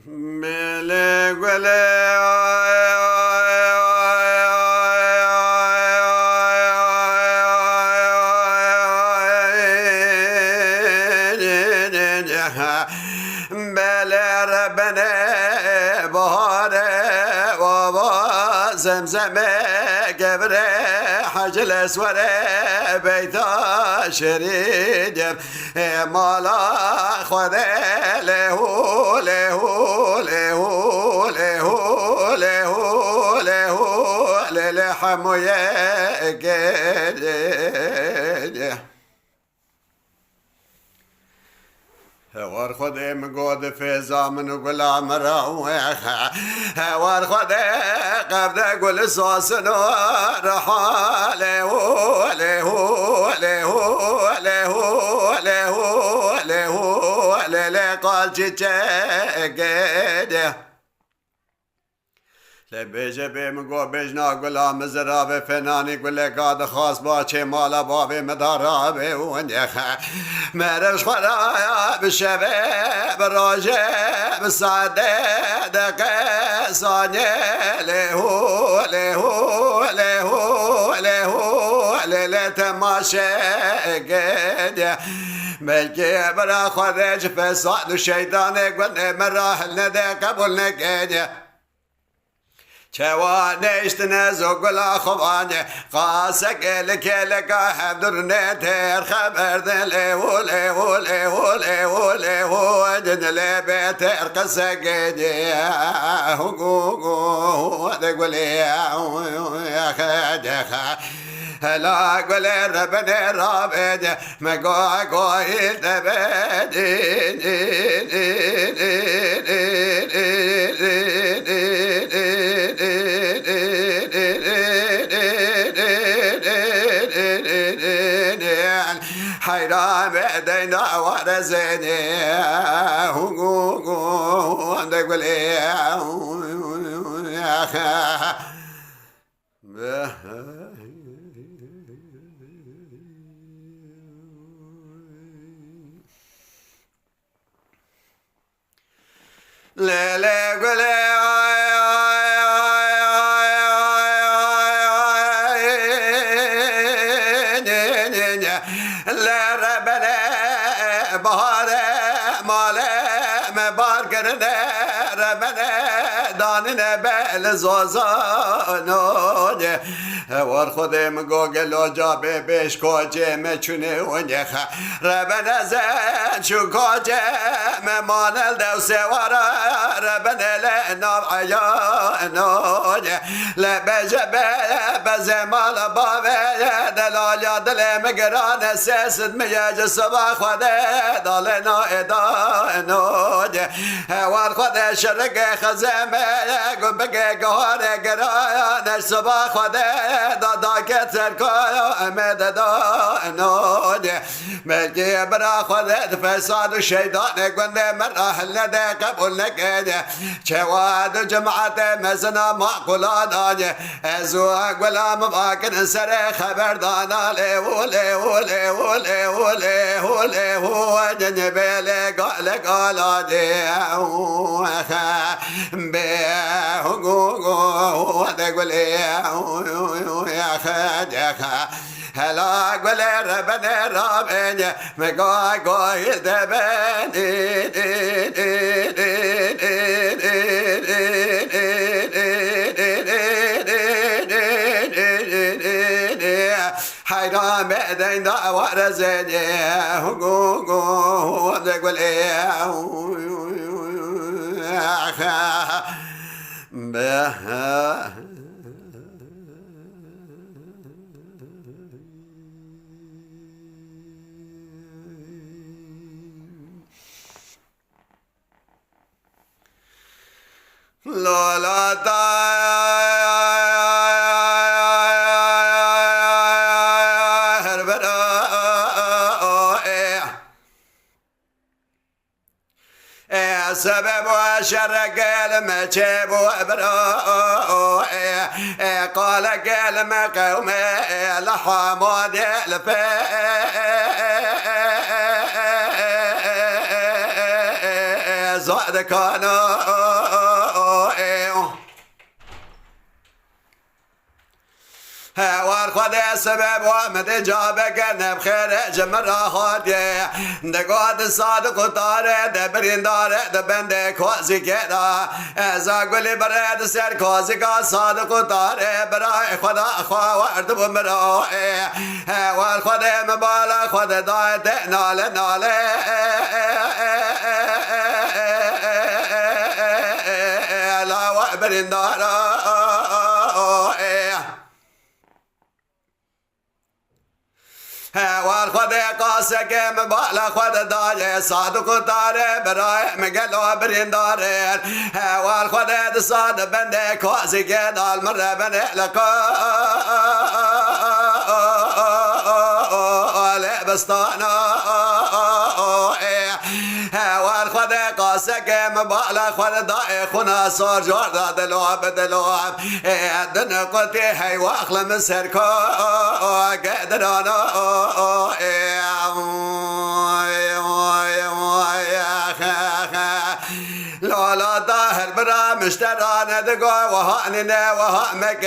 ملك ولا بلا ربنا بهاره وابا زمزمه قبره حج الاسوره بيتا شريد مالا خذ لهو لهو لهو لهو لهو لهو للحم يا ور خودی مگود فیضا منو گلام رویخ ور خودی قبض گل ساسنو رحاله له له له له له له قال چه لبیجه بیمگو بجنا گلا مزرابه فنانی گله گاد خاص باچه مالا بابه مدارابه ونیخه مرش خدایا بشوه براجه بساده دقه ثانیه لهو لهو لهو لهو لتماشه گده ملکی برا خودش فساد و شیطانه گونه مراحل نده قبول نگده چوانشت نزو گلا خوانه قاسک لکلکا حبدرنه تر خبر دله وله وله وله وله ودنله بتر قسک دی هو دقولي يا خدخ هلا قول ربنا رابد مقا قايل حيران بدينا ورزني عندك قولي يا خا لا لا قولي لا ربنا بهاره ماله مبار کرده ربنا دانه بل زازانون ور خودم گوگل جابه بش کاجه مچونه ونیخه ربنا زن شو کاجه ممانل دو سواره ربنا لنام عیانون لبجبه بزمال بابه دلال دل مگران سست میج صبح خوده دالنا ادانون ور خود شرق خزمه گبگه گهار گران صبح خوده دادا کتر کایا امد دانون ملکی برا خودت فساد و شیطان گنده مراحل نده قبول نکده چواد جماعت مزنا معقولان آنه ازو غلام باکن سر خبردانا لیو لیو لیو لیو لیو لیو جنبیل قال قال دیو بهو تقولي يا خدخ هلا قول ربنا ربنا مقا قايل دبني حيران بدين دعوة رزني تقول لا لا سبب وشرق المجيب وبرو قال قلم قومي لحمود الفي زاد كانوا والخد سبب ومد جابك نبخير جمرة هادي دقاد صادق طاري دبرين داري دبند كوزي كدا زاقولي برد سر كوزي كا صادق طاري براي خدا أخوا ورد بمروي والخد مبالا خد دايت نالي نالي لا وبرين داري والخد قاسك مبالا خد داجي صادق طاري براي مقلو برين دارين والخد صاد بندي كوزي كدا المرة بني لكو لبستانا والخد قاسك مبالا خد داي خنا صار جوردا دلوب دلوب دن قلتي هي واخل من سركو قدرانا لا ظاهر برا مشتران دقو وهاننا وهامك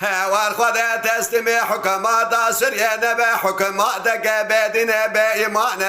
والخد تستمي حكمات سريان بحكماتك بدين بإيمان